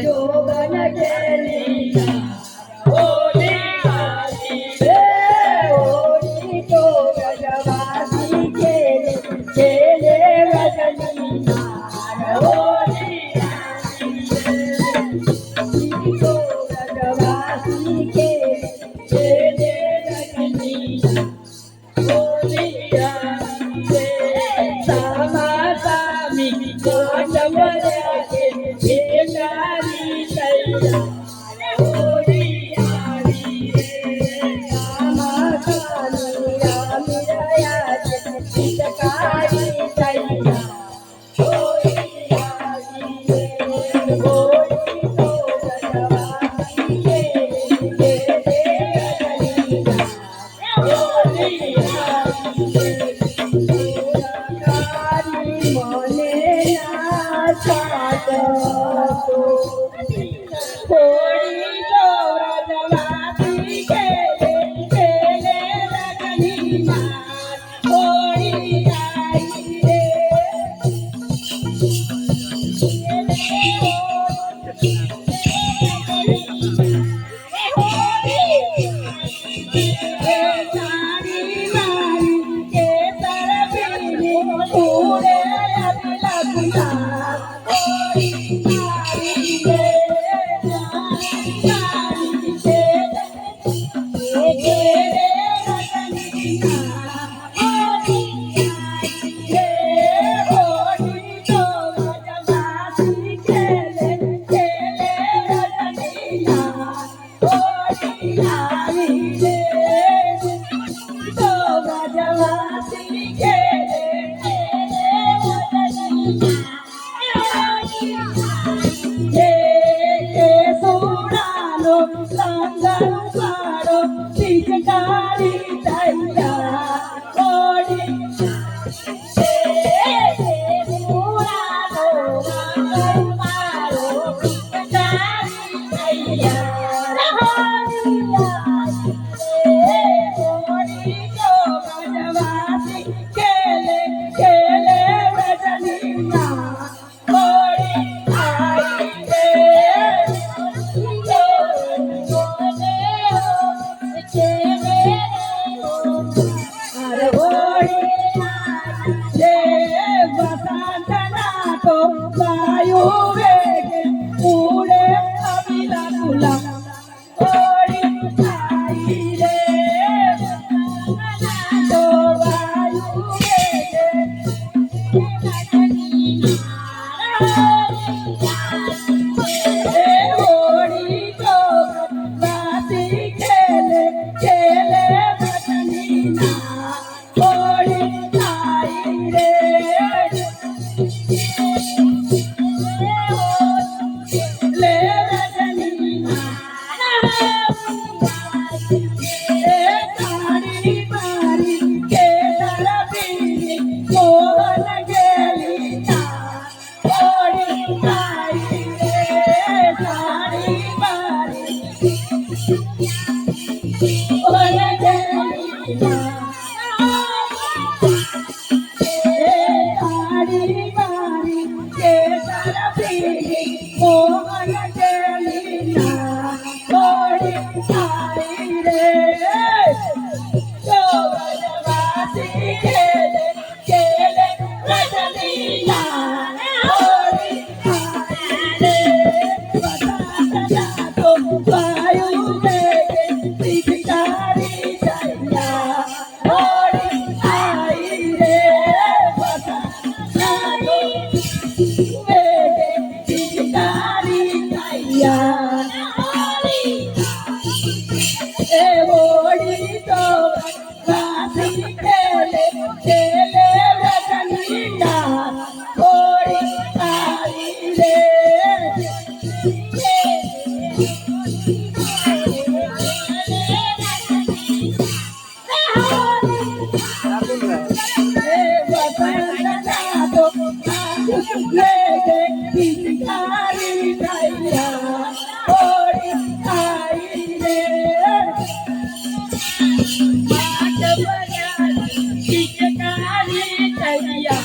जोगन केली होली आली रे होली तो गजवासी केले केले रजनीनार होली आली रे तो गजवासी केले केले रजनीनार होली आली रे सामा सामी कोचमऱ्या के भेटारी तैया होली आली रे सामा सामी रामिरया के चितकारी तैया होली आली रे होली तो गजवासी के रजनीनार होली आली रे कारी मने ना सातो होली तो गजवासी केले केले रजनीनार होली आई रे सारी मारी के तरफी उड़े अगला गुलाब होली आई रे सारी के केले रजनीनार होली आई रे होली तो गजवासी केले केले रजनीनार होली आई रे तो गजवासी केले केले रजनीनार के सुनालो संगम पारो पिचकारी तैया होली सुनालो संगम पारो पिचकारी तैया होली तो गजवासी केले केले रजनीनार होली आई रे अरे होली रे बसंत नाको वायु वेगे उड़े अबिला तुला होली आई रे तो वायु वेगे होली तो गजवासी केले केले रजनीनार होली आई रे ले रजनीनार साड़ी मारी के तरफी मोहन गेली होली आई रे साड़ी मारी मोहन गेली साड़ी मारी के तरफी मोहन गेली होली आई रे तो गजवासी केले केले रजनीनार होली आई रे बसंत नाको वायु वेगे पिचकारी तैया होली आई रे बसंत नाको वेगे पिचकारी तैया होली तो गजवासी केले केले रजनीनार होली आई रे बसंत नाको वेगे पिचकारी तैया होली आई रे पिचकारी तैया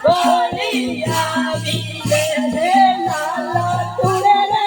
होली आई रे लाला तुरे रे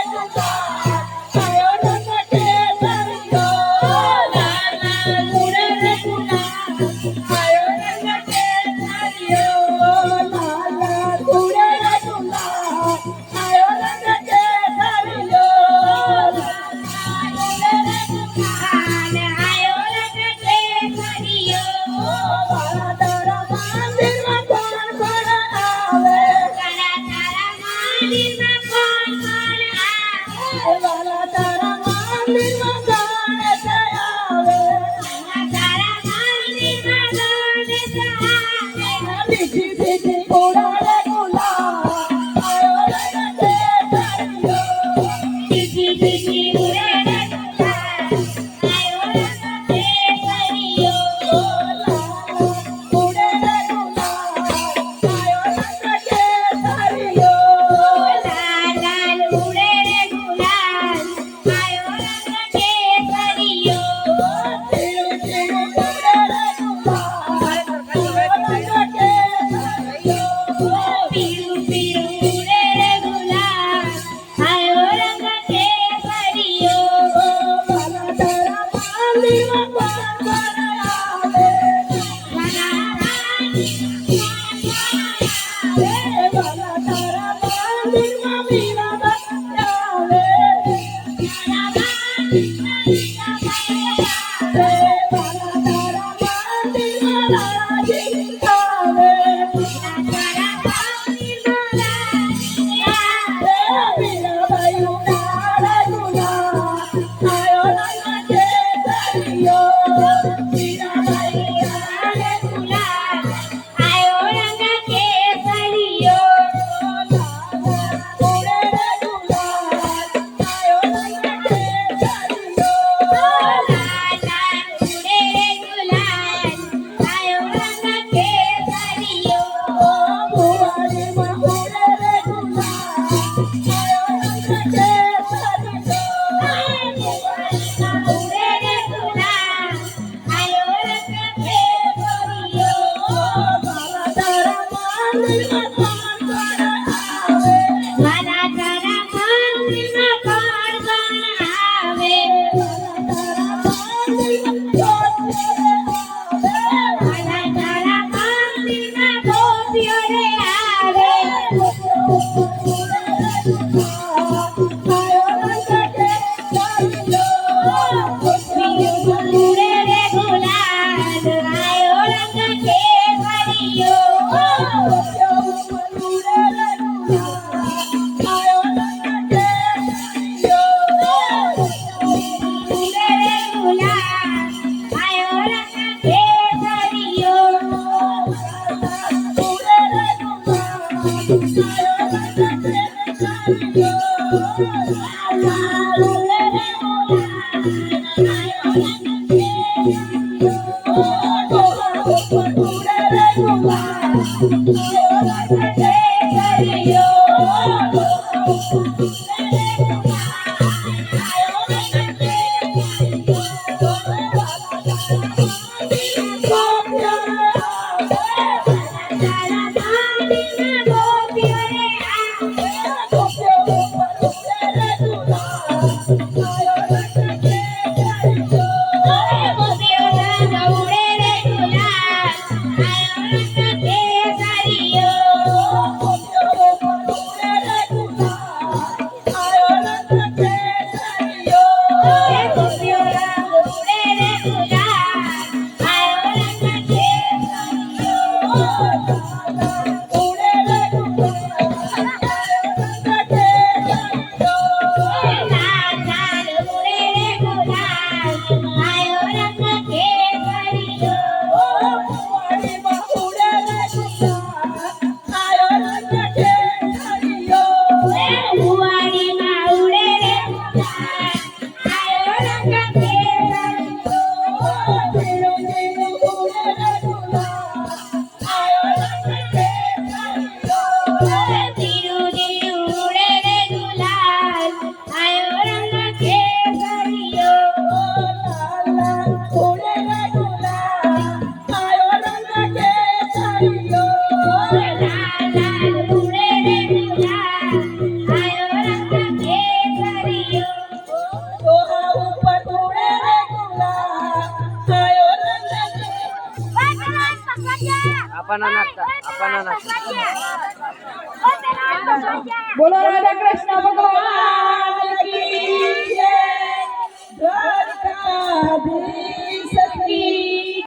बोलो राधा कृष्ण भगवान